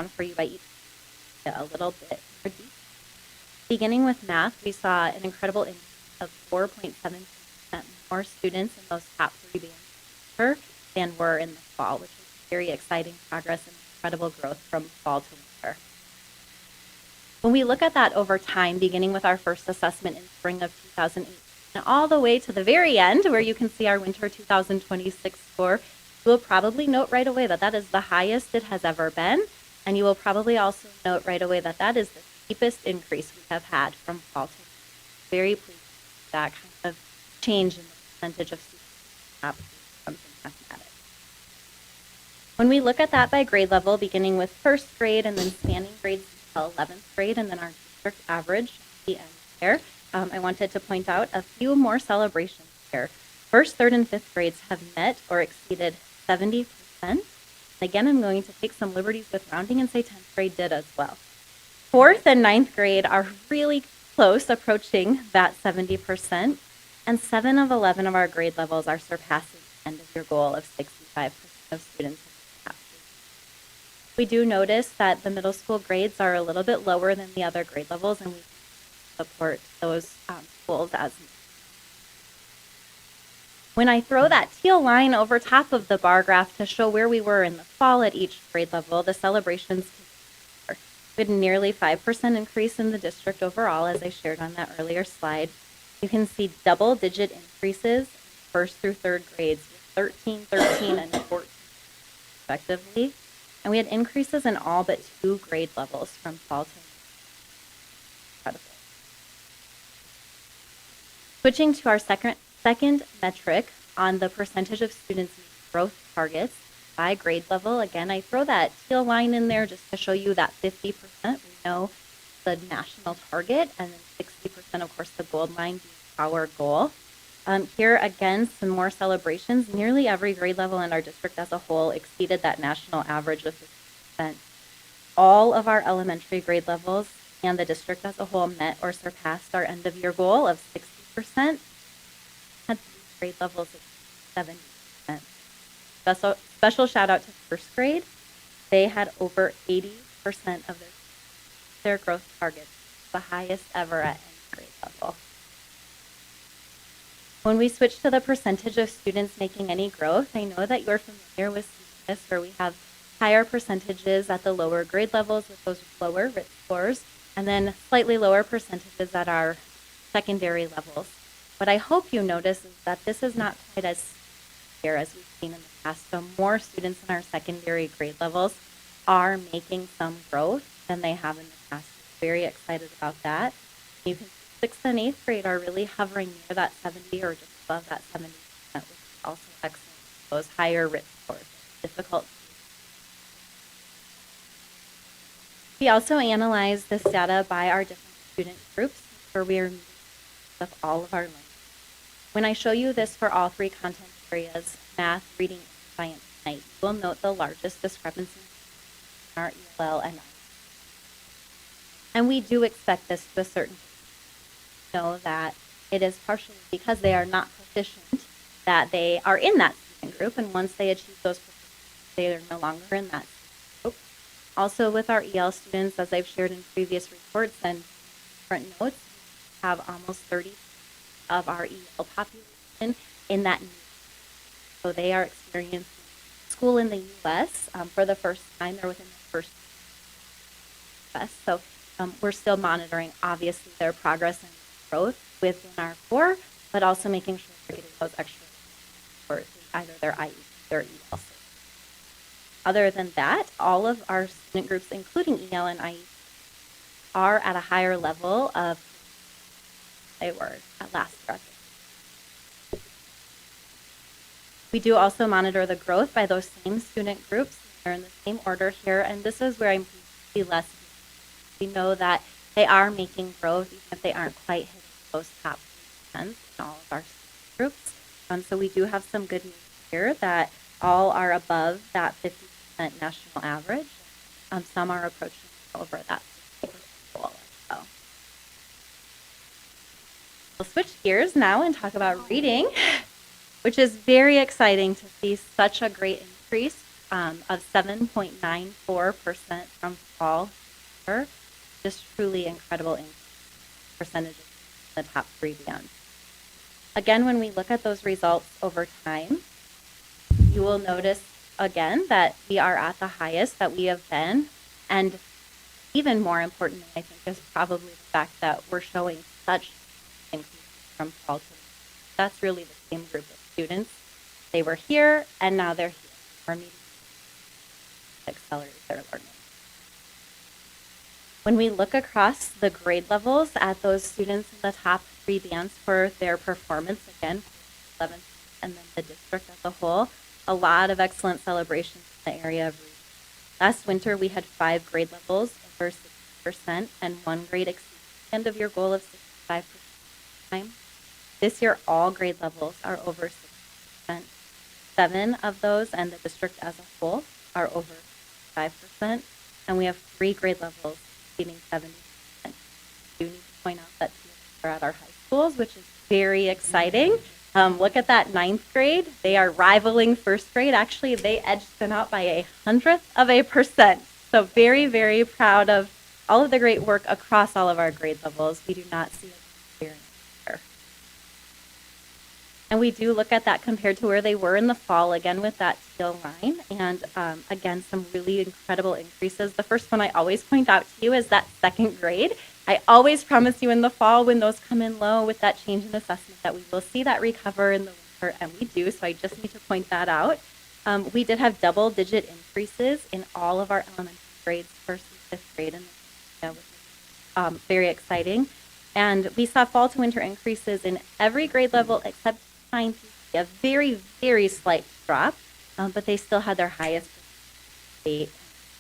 down for you by each a little bit more deep. Beginning with math, we saw an incredible increase of 4.7% more students in those top 3 bands than were in the fall, which is very exciting progress and incredible growth from fall to winter. When we look at that over time, beginning with our first assessment in spring of 2018, all the way to the very end, where you can see our winter 2026 score, you will probably note right away that that is the highest it has ever been. And you will probably also note right away that that is the steepest increase we have had from fall to winter. Very pleased with that kind of change in the percentage of students from mathematics. When we look at that by grade level, beginning with first grade and then spanning grades until 11th grade, and then our district average at the end there, I wanted to point out a few more celebrations here. First, third, and fifth grades have met or exceeded 70%. Again, I'm going to take some liberties with rounding and say 10th grade did as well. Fourth and ninth grade are really close, approaching that 70%. And 7 of 11 of our grade levels are surpassing the end of your goal of 65% of students. We do notice that the middle school grades are a little bit lower than the other grade levels, and we support those schools as needed. When I throw that teal line over top of the bar graph to show where we were in the fall at each grade level, the celebrations we had nearly 5% increase in the district overall, as I shared on that earlier slide. You can see double-digit increases first through third grades, 13, 13, and 14 respectively. And we had increases in all but 2 grade levels from fall to incredible. Switching to our second metric on the percentage of students meeting growth targets by grade level. Again, I throw that teal line in there just to show you that 50%. We know the national target, and then 60%, of course, the gold line being our goal. Here again, some more celebrations. Nearly every grade level in our district as a whole exceeded that national average of 50%. All of our elementary grade levels and the district as a whole met or surpassed our end of year goal of 60%. Had grade levels of 70%. Special shout out to first grade. They had over 80% of their growth targets, the highest ever at any grade level. When we switch to the percentage of students making any growth, I know that you're familiar with this, where we have higher percentages at the lower grade levels with those lower RIT scores, and then slightly lower percentages at our secondary levels. What I hope you notice is that this is not quite as clear as we've seen in the past. So more students in our secondary grade levels are making some growth than they have in the past. Very excited about that. You can 6th and 8th grade are really hovering near that 70 or just above that 70%, which is also excellent. Those higher RIT scores, difficult. We also analyze this data by our different student groups, where we are with all of our learners. When I show you this for all 3 content areas, math, reading, and science tonight, you will note the largest discrepancy in our ELL and we do expect this to a certain extent. Know that it is partially because they are not proficient that they are in that student group, and once they achieve those proficiencies, they are no longer in that group. Also, with our EL students, as I've shared in previous reports and different notes, we have almost 30% of our EL population in that need. So they are experiencing school in the U.S. For the first time. They're within the first U.S. So we're still monitoring, obviously, their progress and growth within our core, but also making sure they're getting those extra for either their IE or EL. Other than that, all of our student groups, including EL and IE, are at a higher level of they were at last year. We do also monitor the growth by those same student groups. They're in the same order here, and this is where I'm less. We know that they are making growth, even if they aren't quite hitting those top 10% in all of our groups. So we do have some good news here that all are above that 50% national average. Some are approaching over that 60% goal as well. We'll switch gears now and talk about reading, which is very exciting to see such a great increase of 7.94% from fall. Just truly incredible percentages in the top 3 bands. Again, when we look at those results over time, you will notice again that we are at the highest that we have been. And even more importantly, I think, is probably the fact that we're showing such increase from fall to winter. That's really the same group of students. They were here and now they're here. We're meeting to accelerate their learning. When we look across the grade levels at those students in the top 3 bands for their performance, again, 11th and then the district as a whole, a lot of excellent celebrations in the area of reading. Last winter, we had 5 grade levels over 60% and 1 grade exceeding the end of your goal of 65%. This year, all grade levels are over 60%. 7 of those and the district as a whole are over 5%. And we have 3 grade levels exceeding 70%. I do need to point out that we're at our high schools, which is very exciting. Look at that 9th grade. They are rivaling 1st grade. Actually, they edged them out by 0.01%. So very, very proud of all of the great work across all of our grade levels. We do not see a variance here. And we do look at that compared to where they were in the fall, again with that teal line. And again, some really incredible increases. The first one I always point out to you is that 2nd grade. I always promise you in the fall when those come in low with that change in assessment that we will see that recover in the winter, and we do, so I just need to point that out. We did have double-digit increases in all of our elementary grades, 1st and 5th grade, and that was very exciting. And we saw fall to winter increases in every grade level except 9th, a very, very slight drop, but they still had their highest. They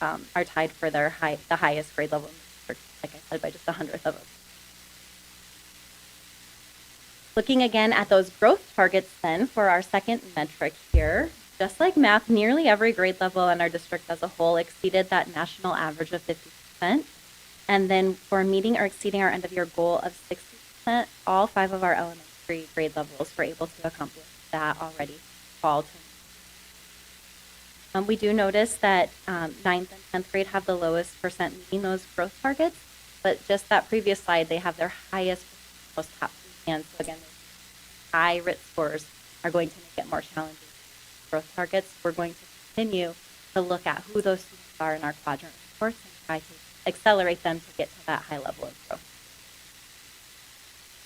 are tied for their the highest grade level. Like I said, by just 100th of them. Looking again at those growth targets then for our second metric here, just like math, nearly every grade level in our district as a whole exceeded that national average of 50%. And then for meeting or exceeding our end of year goal of 60%, all 5 of our elementary grade levels were able to accomplish that already fall to. We do notice that 9th and 10th grade have the lowest percent meeting those growth targets, but just that previous slide, they have their highest, most top 3 bands. So again, high RIT scores are going to make it more challenging. Growth targets, we're going to continue to look at who those students are in our quadrant reports and try to accelerate them to get to that high level of growth.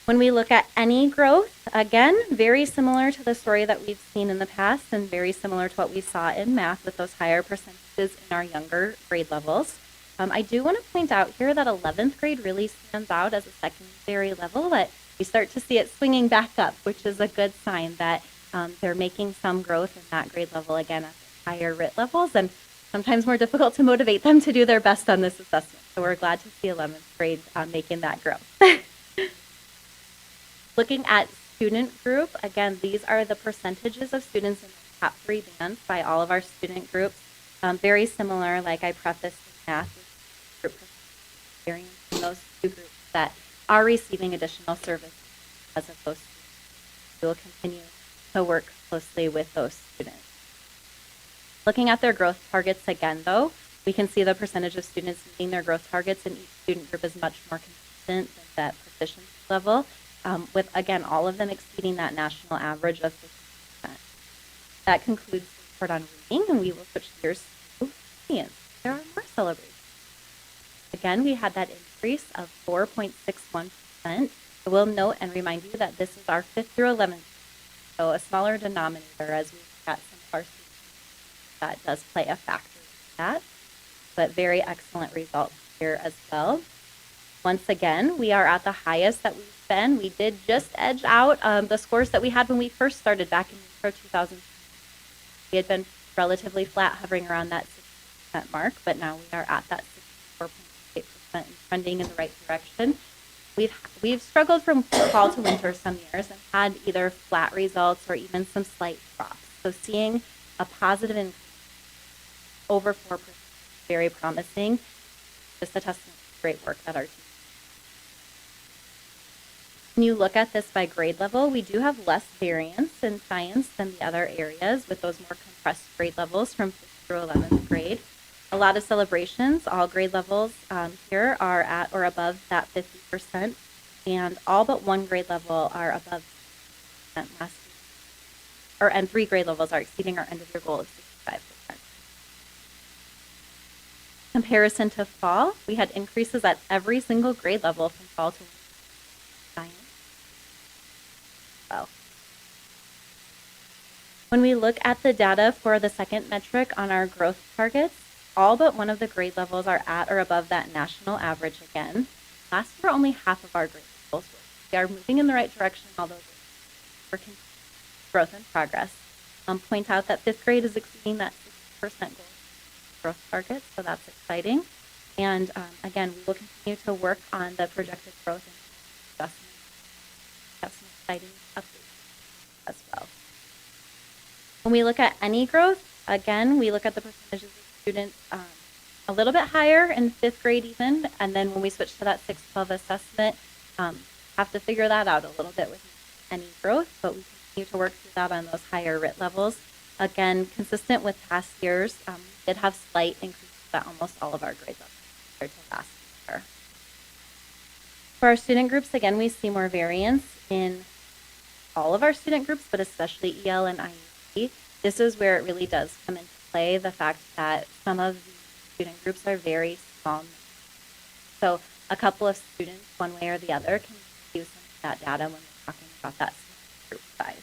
When we look at any growth, again, very similar to the story that we've seen in the past and very similar to what we saw in math with those higher percentages in our younger grade levels. I do want to point out here that 11th grade really stands out as a secondary level, but we start to see it swinging back up, which is a good sign that they're making some growth in that grade level again at the higher RIT levels, and sometimes more difficult to motivate them to do their best on this assessment. So we're glad to see 11th grade making that growth. Looking at student group, again, these are the percentages of students in the top 3 bands by all of our student groups. Very similar, like I prefaced in math, group variance in those 2 groups that are receiving additional services as of those students. We will continue to work closely with those students. Looking at their growth targets again, though, we can see the percentage of students meeting their growth targets in each student group is much more consistent than that proficiency level. With, again, all of them exceeding that national average of 50%. That concludes the report on reading, and we will switch gears to science. There are more celebrations. Again, we had that increase of 4.61%. I will note and remind you that this is our 5th through 11th, so a smaller denominator as we've got some of our students. That does play a factor in that, but very excellent results here as well. Once again, we are at the highest that we've been. We did just edge out the scores that we had when we first started back in 2000. We had been relatively flat, hovering around that 60% mark, but now we are at that 64.8% and trending in the right direction. We've struggled from fall to winter some years and had either flat results or even some slight drops. So seeing a positive increase over 4%, very promising. Just a testament to the great work that our team. When you look at this by grade level, we do have less variance in science than the other areas with those more compressed grade levels from 5th through 11th grade. A lot of celebrations. All grade levels here are at or above that 50%, and all but one grade level are above 50% and 3 grade levels are exceeding our end of year goal of 65%. Comparison to fall, we had increases at every single grade level from fall to science. Well, when we look at the data for the second metric on our growth targets, all but one of the grade levels are at or above that national average again. Last year, only half of our grade levels were. We are moving in the right direction, although we're continuing growth and progress. Point out that 5th grade is exceeding that 60% goal growth target, so that's exciting. And again, we will continue to work on the projected growth and adjustments. Have some exciting updates as well. When we look at any growth, again, we look at the percentages of students a little bit higher in 5th grade even, and then when we switch to that 6-12 assessment, have to figure that out a little bit with any growth, but we continue to work through that on those higher RIT levels. Again, consistent with past years, we did have slight increases at almost all of our grade levels compared to last year. For our student groups, again, we see more variance in all of our student groups, but especially EL and IEP. This is where it really does come into play, the fact that some of the student groups are very small. So a couple of students, one way or the other, can use some of that data when we're talking about that group size.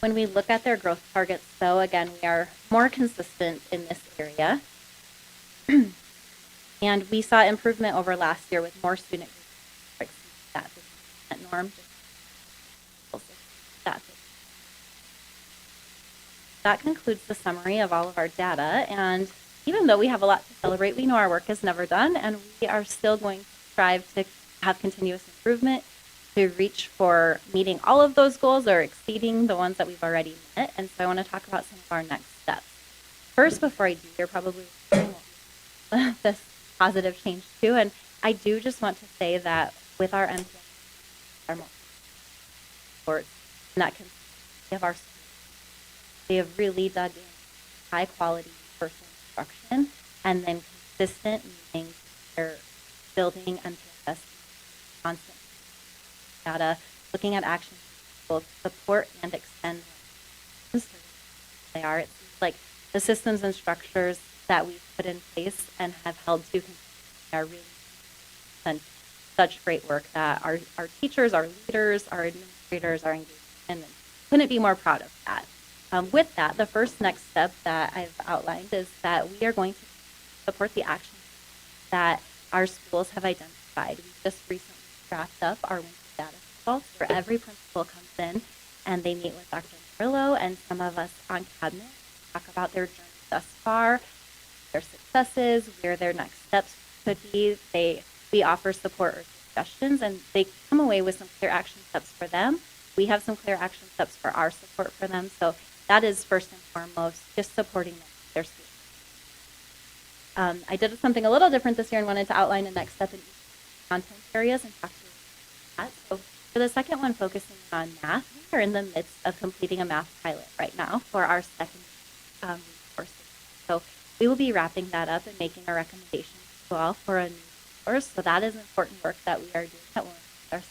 When we look at their growth targets, so again, we are more consistent in this area. And we saw improvement over last year with more student groups that 50% norm. That concludes the summary of all of our data. And even though we have a lot to celebrate, we know our work is never done, and we are still going to strive to have continuous improvement, to reach for meeting all of those goals or exceeding the ones that we've already met. And so I want to talk about some of our next steps. First, before I do, you're probably hearing this positive change too. And I do just want to say that with our MPI, our sports, and that can give our students, they have really dug in high quality person instruction and then consistent meetings. They're building MPSS, constant data, looking at actions both support and extend they are. It seems like the systems and structures that we've put in place and have held to are really done such great work that our teachers, our leaders, our administrators are engaged in, and couldn't be more proud of that. With that, the first next step that I've outlined is that we are going to support the actions that our schools have identified. We just recently wrapped up our winter data results where every principal comes in and they meet with Dr. Murillo and some of us on cabinet, talk about their journey thus far, their successes, where their next steps could be. We offer support or suggestions, and they come away with some clear action steps for them. We have some clear action steps for our support for them. So that is first and foremost just supporting them, their students. I did something a little different this year and wanted to outline the next step in each content areas and talk to you about that. So for the second one, focusing on math, we are in the midst of completing a math pilot right now for our second course. So we will be wrapping that up and making a recommendation as well for a new course. So that is important work that we are doing that will our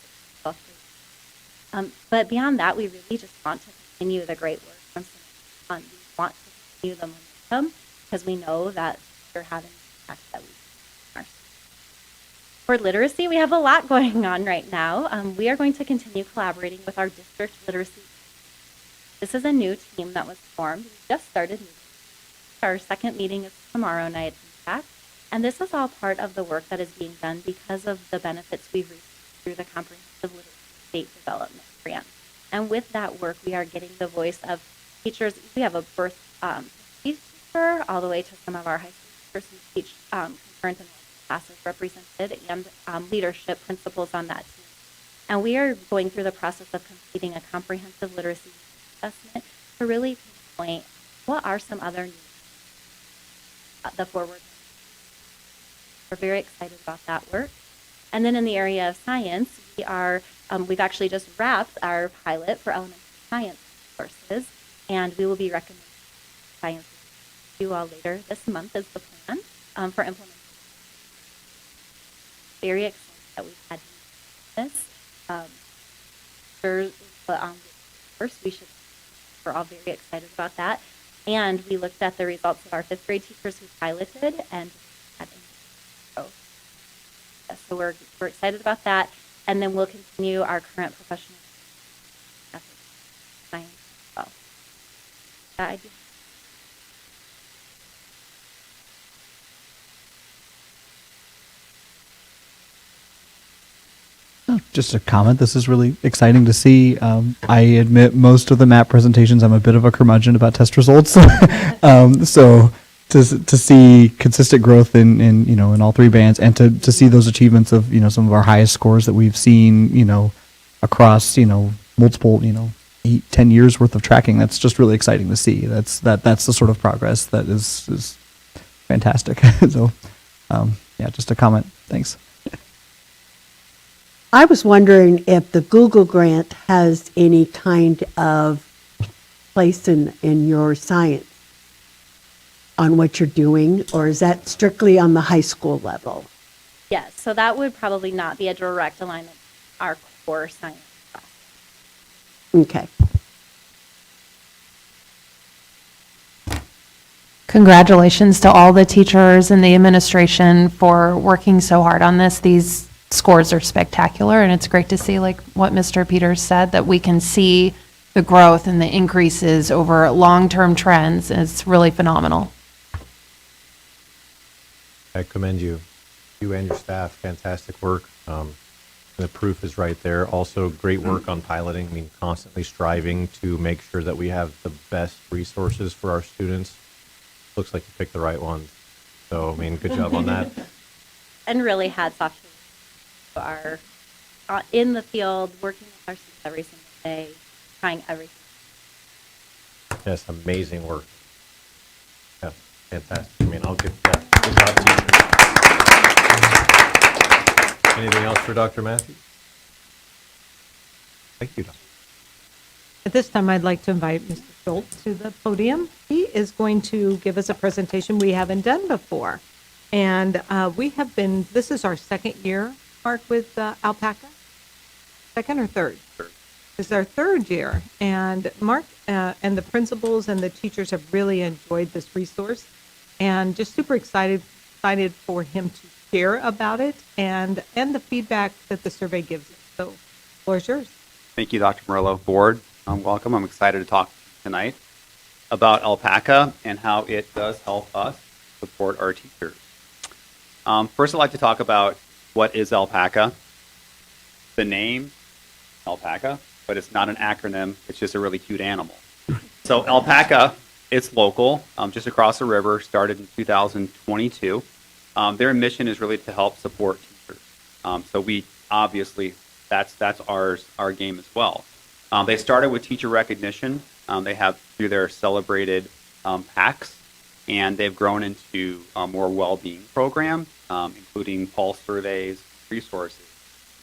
but beyond that, we really just want to continue the great work from on. We want to continue the momentum because we know that we're having the impact that we are. For literacy, we have a lot going on right now. We are going to continue collaborating with our district literacy. This is a new team that was formed. We just started meeting. Our second meeting is tomorrow night, in fact. And this is all part of the work that is being done because of the benefits we've received through the Comprehensive Literacy State Development Grant. And with that work, we are getting the voice of teachers. We have a birth teacher all the way to some of our high school teachers who teach concurrent and classes represented and leadership principals on that team. And we are going through the process of completing a comprehensive literacy assessment to really pinpoint what are some other needs the forward. We're very excited about that work. And then in the area of science, we've actually just wrapped our pilot for elementary science courses, and we will be recommending science you all later this month is the plan for implementation. Very excited that we've had this. First, we're all very excited about that. And we looked at the results of our fifth grade teachers who piloted and had so we're excited about that. And then we'll continue our current professional science as well. That idea. Just a comment. This is really exciting to see. I admit most of the map presentations, I'm a bit of a curmudgeon about test results. So to see consistent growth in in all three bands, and to see those achievements of some of our highest scores that we've seen across multiple 8-10 years worth of tracking, that's just really exciting to see. That's the sort of progress that is fantastic. So yeah, just a comment. Thanks. I was wondering if the Google grant has any kind of place in your science on what you're doing, or is that strictly on the high school level? Yes, so that would probably not be a direct alignment to our core science class. Okay. Congratulations to all the teachers and the administration for working so hard on this. These scores are spectacular, and it's great to see, like what Mr. Peters said, that we can see the growth and the increases over long-term trends. It's really phenomenal. I commend you and your staff. Fantastic work. The proof is right there. Also, great work on piloting. I mean, constantly striving to make sure that we have the best resources for our students. Looks like you picked the right ones. So, I mean, good job on that. And really hats off to our in the field, working with our students every single day, trying everything. Yes, amazing work. Yeah, fantastic. I mean, I'll give that. Good job, teacher. Anything else for Dr. Matthews? Thank you, Dr. At this time, I'd like to invite Mr. Schultz to the podium. He is going to give us a presentation we haven't done before. And this is our second year, Mark, with Alpaca? Second or third? Third. This is our third year. And Mark and the principals and the teachers have really enjoyed this resource, and just super excited for him to share about it and the feedback that the survey gives us. So, the floor is yours. Thank you, Dr. Murillo. Board, welcome. I'm excited to talk tonight about Alpaca and how it does help us support our teachers. First, I'd like to talk about what is Alpaca. The name, Alpaca, but it's not an acronym. It's just a really cute animal. So Alpaca, it's local, just across the river, started in 2022. Their mission is really to help support teachers. So we obviously, that's our game as well. They started with teacher recognition. They have through their celebrated PACs, and they've grown into a more well-being program, including pulse surveys, resources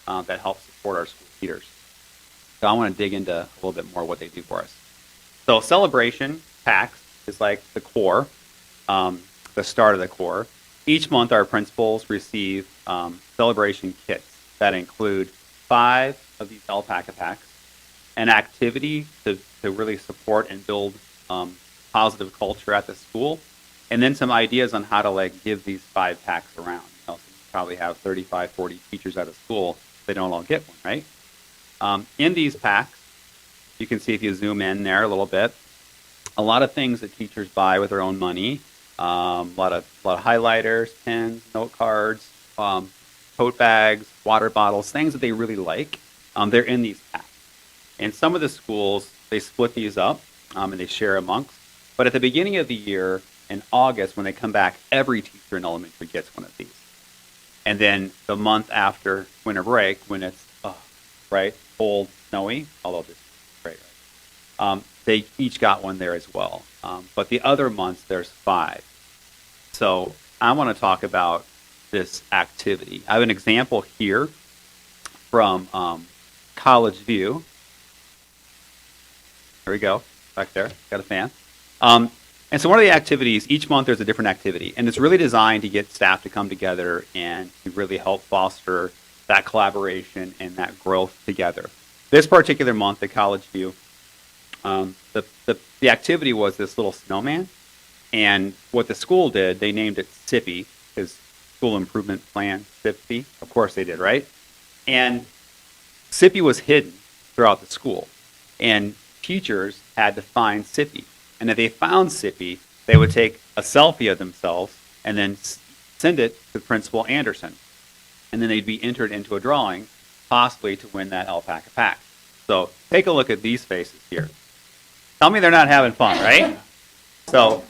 that help support our school leaders. So I want to dig into a little bit more what they do for us. So celebration, PACs, is like the core, the start of the core. Each month our principals receive celebration kits that include 5 of these Alpaca packs, an activity to really support and build positive culture at the school, and then some ideas on how to give these 5 packs around. So you probably have 35, 40 teachers at a school. They don't all get one, right? In these packs, you can see if you zoom in there a little bit, a lot of things that teachers buy with their own money, a lot of highlighters, pens, note cards, tote bags, water bottles, things that they really like. They're in these packs. And some of the schools, they split these up and they share amongst. But at the beginning of the year, in August, when they come back, every teacher in elementary gets one of these. And then the month after winter break, when it's cold, snowy, although this is great, right? They each got one there as well. But the other months, there's 5. So I want to talk about this activity. I have an example here from College View. There we go, back there, got a fan. And so one of the activities, each month there's a different activity, and it's really designed to get staff to come together and to really help foster that collaboration and that growth together. This particular month at College View, the activity was this little snowman, and what the school did, they named it SIPI, because School Improvement Plan, SIPI. Of course they did, right? And SIPI was hidden throughout the school, and teachers had to find SIPI. And if they found SIPI, they would take a selfie of themselves and then send it to Principal Anderson. And then they'd be entered into a drawing, possibly to win that alpaca pack. So take a look at these faces here. Tell me they're not having fun, right? So,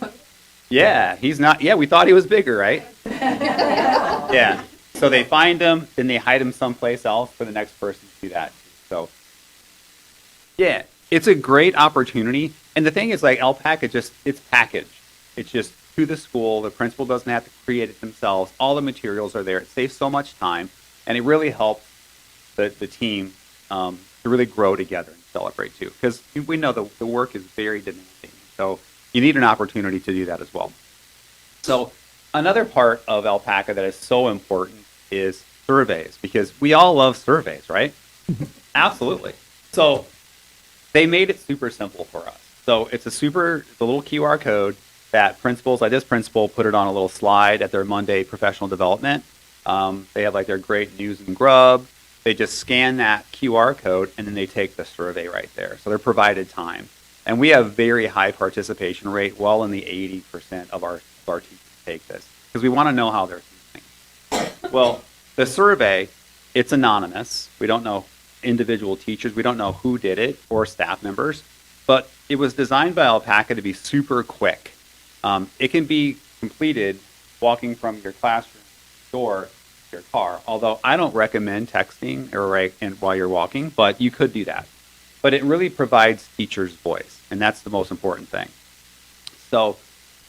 yeah, he's not. Yeah, we thought he was bigger, right? Yeah. So they find him, then they hide him someplace else for the next person to do that. So, yeah, it's a great opportunity. And the thing is, like, alpaca it's packaged. It's just to the school. The principal doesn't have to create it themselves. All the materials are there. It saves so much time, and it really helps the team to really grow together and celebrate too. Because we know the work is very demanding. So you need an opportunity to do that as well. So another part of alpaca that is so important is surveys, because we all love surveys, right? Absolutely. So they made it super simple for us. So it's a little QR code that principals, like this principal, put it on a little slide at their Monday professional development. They have like their great news and grub. They just scan that QR code and then they take the survey right there. So they're provided time. And we have very high participation rate, well in the 80% of our teachers take this, because we want to know how they're feeling. Well, the survey, it's anonymous. We don't know individual teachers. We don't know who did it or staff members. But it was designed by Alpaca to be super quick. It can be completed walking from your classroom door to your car, although I don't recommend texting while you're walking, but you could do that. But it really provides teachers' voice, and that's the most important thing. So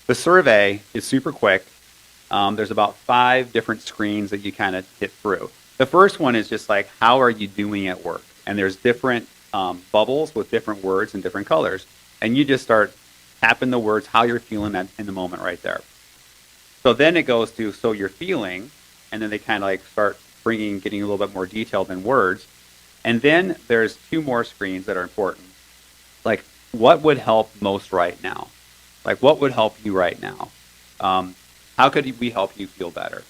the survey is super quick. There's about 5 different screens that you kind of hit through. The first one is just like, how are you doing at work? And there's different bubbles with different words and different colors. And you just start tapping the words, how you're feeling in the moment right there. So then it goes to, so you're feeling, and then they kind of like start getting a little bit more detailed than words. And then there's 2 more screens that are important. Like, what would help most right now? Like, what would help you right now? How could we help you feel better?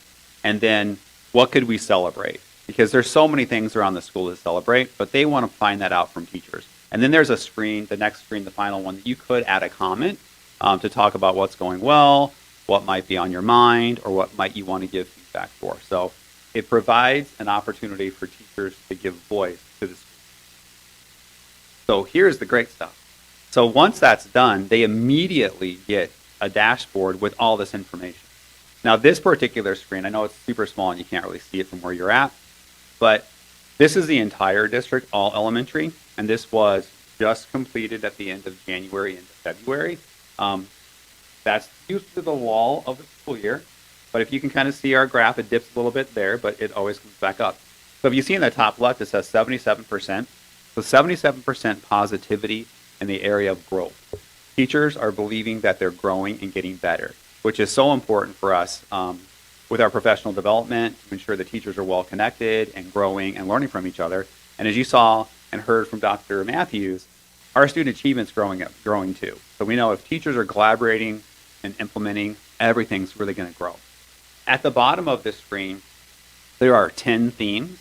And then, what could we celebrate? Because there's so many things around the school to celebrate, but they want to find that out from teachers. And then there's a screen, the next screen, the final one, that you could add a comment to talk about what's going well, what might be on your mind, or what might you want to give feedback for. So it provides an opportunity for teachers to give voice to the school. So here's the great stuff. So once that's done, they immediately get a dashboard with all this information. Now this particular screen, I know it's super small and you can't really see it from where you're at, but this is the entire district, all elementary, and this was just completed at the end of January into February. That's due to the wall of the school year, but if you can kind of see our graph, it dips a little bit there, but it always comes back up. So if you see in the top left, it says 77%. So 77% positivity in the area of growth. Teachers are believing that they're growing and getting better, which is so important for us with our professional development to ensure the teachers are well connected and growing and learning from each other. And as you saw and heard from Dr. Matthews, our student achievement's growing too. So we know if teachers are collaborating and implementing, everything's really going to grow. At the bottom of this screen, there are 10 themes: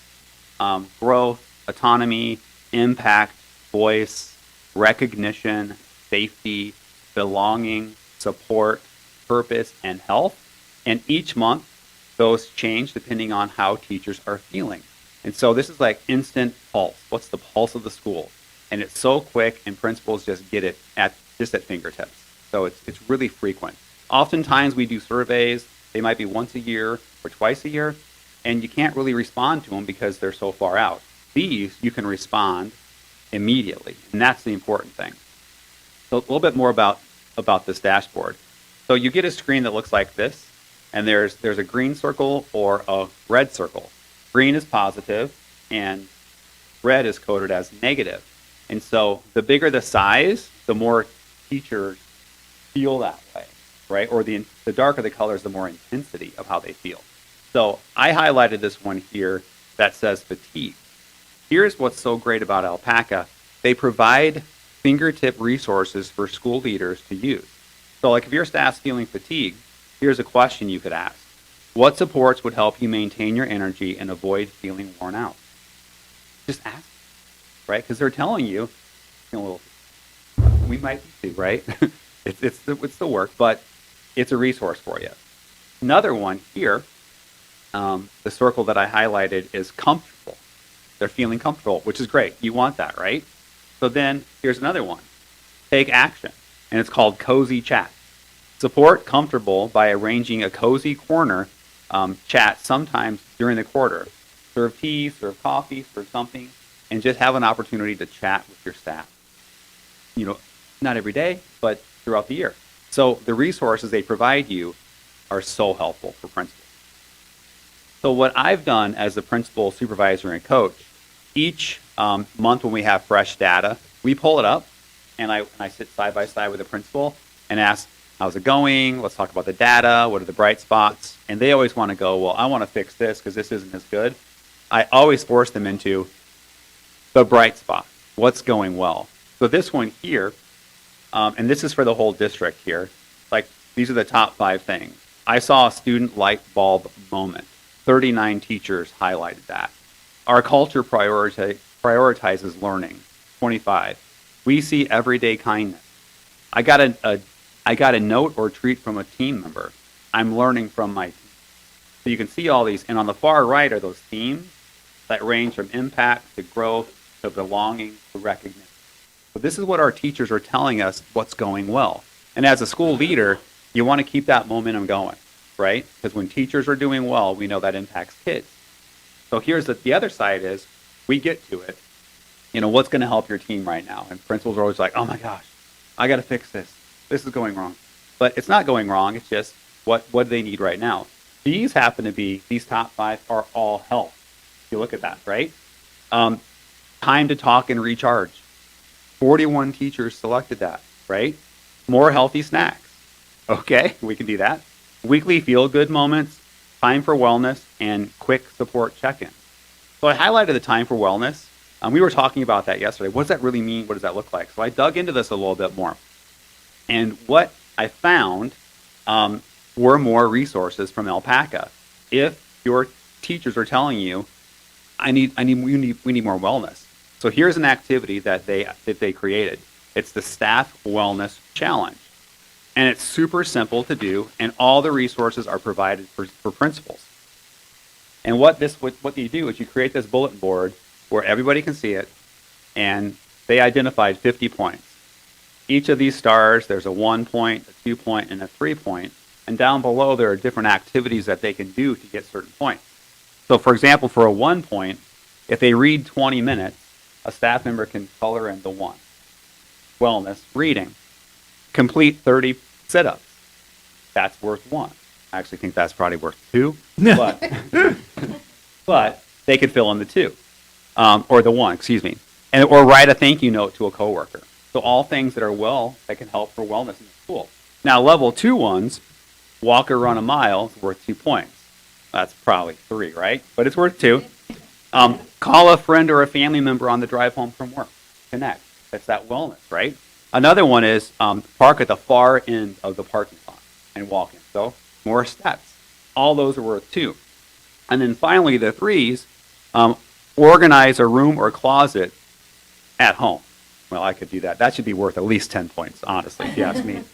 growth, autonomy, impact, voice, recognition, safety, belonging, support, purpose, and health. And each month, those change depending on how teachers are feeling. And so this is like instant pulse. What's the pulse of the school? And it's so quick, and principals just get it at fingertips. So it's really frequent. Oftentimes we do surveys. They might be once a year or twice a year, and you can't really respond to them because they're so far out. These, you can respond immediately, and that's the important thing. So a little bit more about this dashboard. So you get a screen that looks like this, and there's a green circle or a red circle. Green is positive, and red is coded as negative. And so the bigger the size, the more teachers feel that way, right? Or the darker the colors, the more intensity of how they feel. So I highlighted this one here that says fatigue. Here's what's so great about Alpaca. They provide fingertip resources for school leaders to use. So like if your staff's feeling fatigued, here's a question you could ask. What supports would help you maintain your energy and avoid feeling worn out? Just ask, right? Because they're telling you, well, we might be too, right? it's the work, but it's a resource for you. Another one here, the circle that I highlighted is comfortable. They're feeling comfortable, which is great. You want that, right? So then here's another one. Take action, and it's called Cozy Chat. Support comfortable by arranging a cozy corner chat sometimes during the quarter. Serve tea, serve coffee, serve something, and just have an opportunity to chat with your staff. You know, not every day, but throughout the year. So the resources they provide you are so helpful for principals. So what I've done as a principal, supervisor, and coach, each month when we have fresh data, we pull it up, and I sit side by side with the principal and ask, how's it going? Let's talk about the data. What are the bright spots? And they always want to go, well, I want to fix this because this isn't as good. I always force them into the bright spot. What's going well? So this one here, and this is for the whole district here, like these are the top 5 things. I saw a student light bulb moment. 39 teachers highlighted that. Our culture prioritizes learning. 25. We see everyday kindness. I got a note or treat from a team member. I'm learning from my team. So you can see all these, and on the far right are those themes that range from impact to growth to belonging to recognition. So this is what our teachers are telling us what's going well. And as a school leader, you want to keep that momentum going, right? Because when teachers are doing well, we know that impacts kids. So here's the other side is we get to it. You know, what's going to help your team right now? And principals are always like, oh my gosh, I got to fix this. This is going wrong. But it's not going wrong. It's just what do they need right now? These happen to be, these top 5 are all health. If you look at that, right? Time to talk and recharge. 41 teachers selected that, right? More healthy snacks. Okay, we can do that. Weekly feel-good moments, time for wellness, and quick support check-ins. So I highlighted the time for wellness. We were talking about that yesterday. What does that really mean? What does that look like? So I dug into this a little bit more. And what I found were more resources from Alpaca. If your teachers are telling you, we need more wellness. So here's an activity that they created. It's the Staff Wellness Challenge. And it's super simple to do, and all the resources are provided for principals. And what you do is you create this bulletin board where everybody can see it, and they identified 50 points. Each of these stars, there's a 1 point, a 2 point, and a 3 point. And down below, there are different activities that they can do to get certain points. So for example, for a 1 point, if they read 20 minutes, a staff member can color in the 1. Wellness, reading. Complete 30 sit-ups. That's worth 1. I actually think that's probably worth 2, but they could fill in the 2, or the 1, excuse me, or write a thank you note to a coworker. So all things that are that can help for wellness in the school. Now, level 2 ones, walk or run a mile is worth 2 points. That's probably 3, right? But it's worth 2. Call a friend or a family member on the drive home from work. Connect. That's that wellness, right? Another one is park at the far end of the parking lot and walk in. So more steps. All those are worth 2. And then finally, the 3s, organize a room or closet at home. Well, I could do that. That should be worth at least 10 points, honestly, if you ask me.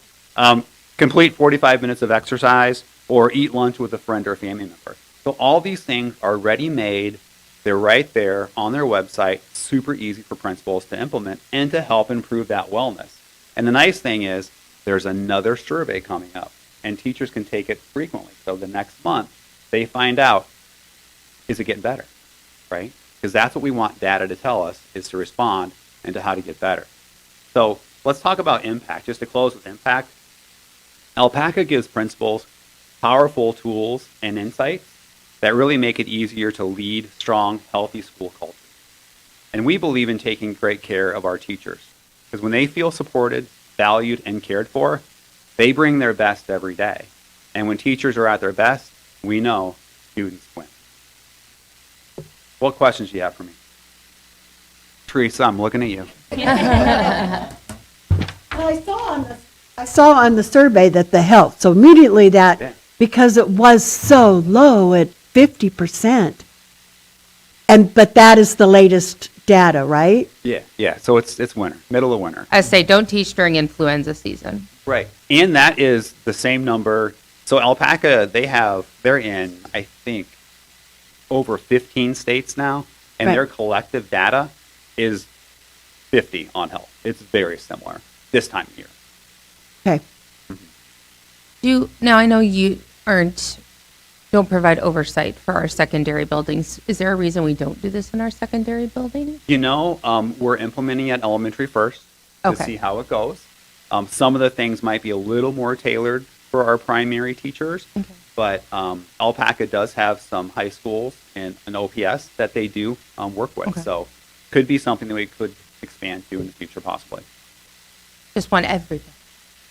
Complete 45 minutes of exercise or eat lunch with a friend or family member. So all these things are ready-made. They're right there on their website, super easy for principals to implement and to help improve that wellness. And the nice thing is there's another survey coming up, and teachers can take it frequently. So the next month, they find out, is it getting better, right? Because that's what we want data to tell us, is to respond and to how to get better. So let's talk about impact. Just to close with impact, Alpaca gives principals powerful tools and insights that really make it easier to lead strong, healthy school culture. And we believe in taking great care of our teachers, because when they feel supported, valued, and cared for, They bring their best every day. And when teachers are at their best, we know students win. What questions do you have for me? Teresa, I'm looking at you. Well, I saw on the survey that the health, so immediately Yeah. that, because it was so low at 50%. But that is the latest data, right? Yeah. So it's winter, middle of winter. I say don't teach during influenza season. Right. And that is the same number. So Alpaca, they're in, I think, over 15 states now, and Right. their collective data is 50 on health. It's very similar this time of year. Okay. Now I know you don't provide oversight for our secondary buildings. Is there a reason we don't do this in our secondary buildings? We're implementing it elementary first to Okay. see how it goes. Some of the things might be a little more tailored for our primary teachers, Okay. but Alpaca does have some high schools and an OPS that they do work with. Okay. So could be something that we could expand to in the future possibly. Just want everybody.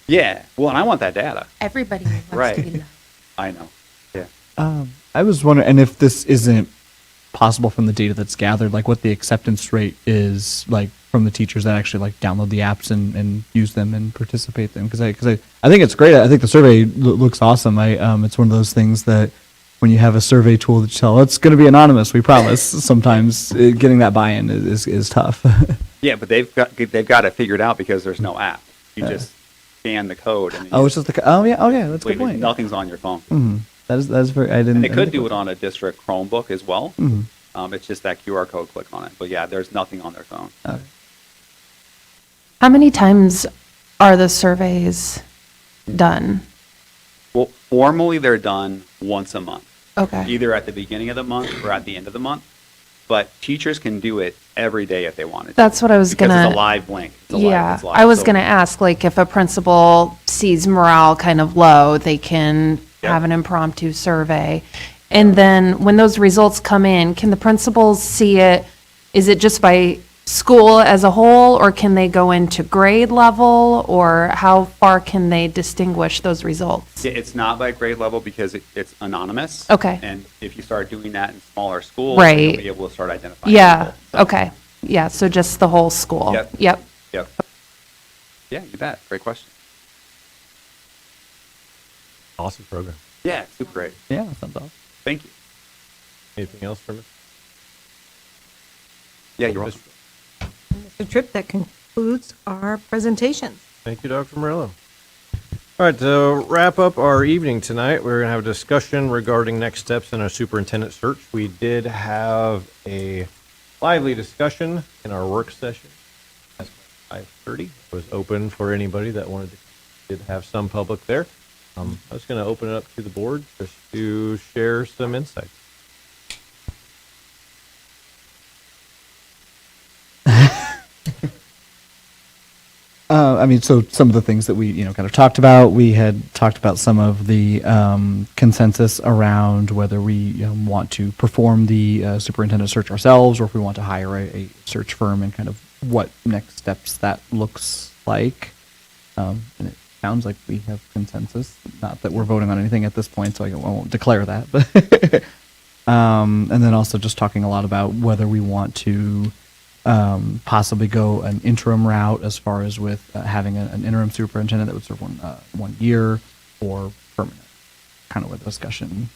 Yeah. Well, and I want that data. Everybody wants Right. to know. I know. Yeah. I was wondering, and if this isn't possible from the data that's gathered, like what the acceptance rate is, like from the teachers that actually like download the apps and use them and participate in them. Because I think it's great. I think the survey looks awesome. It's one of those things that when you have a survey tool that you tell, it's going to be anonymous, we promise. Sometimes getting that buy-in is tough. Yeah, but they've got it figured out because there's no app. You just scan the code and Oh, it's just the, oh yeah, that's a good point. nothing's on your phone. Mhm. That is very, I didn't. And they I could didn't do think it on a district Chromebook as well. Mhm. It's just that QR code, click on it. But yeah, there's nothing on their phone. about it. How many times are the surveys done? Well, formally, they're done once a month, Okay. either at the beginning of the month or at the end of the month. But teachers can do it every day if they wanted to. That's what I was Because gonna. it's a live link. It's Yeah, it's live. I was So- going to ask, like, if a principal sees morale kind of low, they can Yeah. have an impromptu survey. And then when those results come in, can the principals see it? Is it just by school as a whole, or can they go into grade level, or how far can they distinguish those results? Yeah, it's not by grade level because it's anonymous. Okay. And if you start doing that in smaller schools, Right. you'll be able to start identifying Yeah, people. So, okay. Yeah, so just the whole school. Yep. Yep. Yep. Yeah, you bet. Great question. Awesome program. Yeah, super great. Yeah, that sounds awesome. Thank you. Anything else from us? Yeah, you're welcome. Mr. Tripp, that concludes our presentation. Thank you, Dr. Murillo. All right, to wrap up our evening tonight, we're going to have a discussion regarding next steps in our superintendent search. We did have a lively discussion in our work session. That's 5:30. It was open for anybody that wanted to, did have some public there. I was going to open it up to the board just to share some insights. So some of the things that we, kind of talked about, we had talked about some of the consensus around whether we want to perform the superintendent search ourselves or if we want to hire a search firm and kind of what next steps that looks like. And it sounds like we have consensus, not that we're voting on anything at this point, so I won't declare that. But and then also just talking a lot about whether we want to possibly go an interim route as far as with having an interim superintendent that would serve 1 year or permanent, kind of where the discussion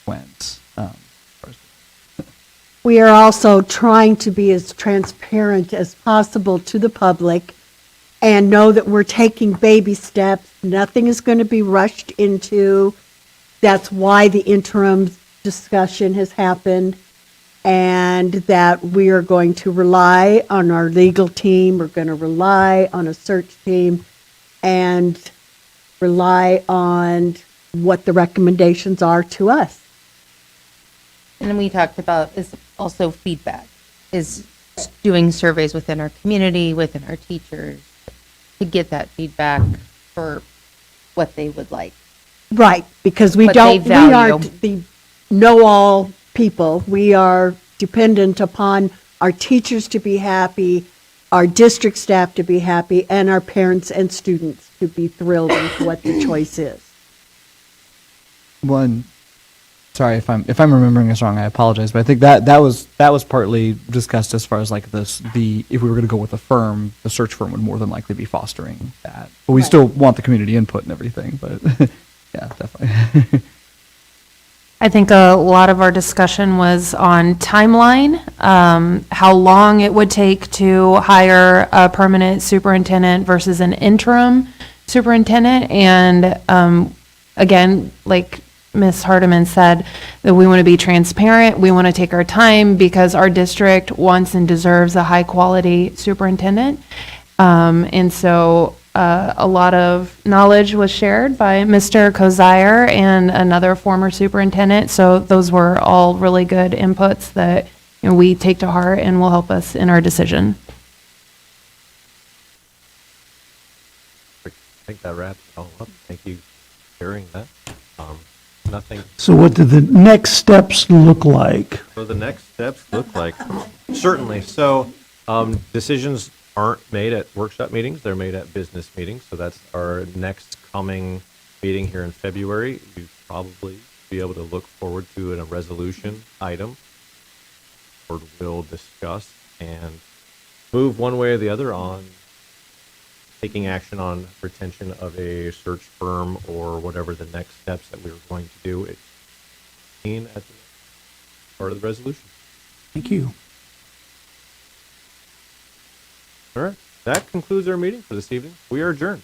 went. We are also trying to be as transparent as possible to the public and know that we're taking baby steps. Nothing is going to be rushed into. That's why the interim discussion has happened, and that we are going to rely on our legal team. We're going to rely on a search team and rely on what the recommendations are to us. And then we talked about is also feedback, is doing surveys within our community, within our teachers, to get that feedback for what they would like. Right, because we What they don't, we aren't value. the know-all people. We are dependent upon our teachers to be happy, our district staff to be happy, and our parents and students to be thrilled with what the choice is. One, sorry if I'm remembering this wrong, I apologize, but I think that was partly discussed as far as like the if we were going to go with a firm, the search firm would more than likely be fostering that. But we Right. still want the community input and everything, but yeah, definitely. I think a lot of our discussion was on timeline, how long it would take to hire a permanent superintendent versus an interim superintendent. And again, like Ms. Hardiman said, that we want to be transparent. We want to take our time because our district wants and deserves a high-quality superintendent. And so a lot of knowledge was shared by Mr. Kozier and another former superintendent. So those were all really good inputs that we take to heart and will help us in our decision. I think that wraps it all up. Thank you for sharing that. Nothing. So what do the next steps look like? So the next steps look like, certainly. So decisions aren't made at workshop meetings, they're made at business meetings. So that's our next coming meeting here in February. You probably be able to look forward to a resolution item. Board will discuss and move one way or the other on taking action on retention of a search firm or whatever the next steps that we were going to do. It's seen at the part of the resolution. Thank you. All right. That concludes our meeting for this evening. We are adjourned.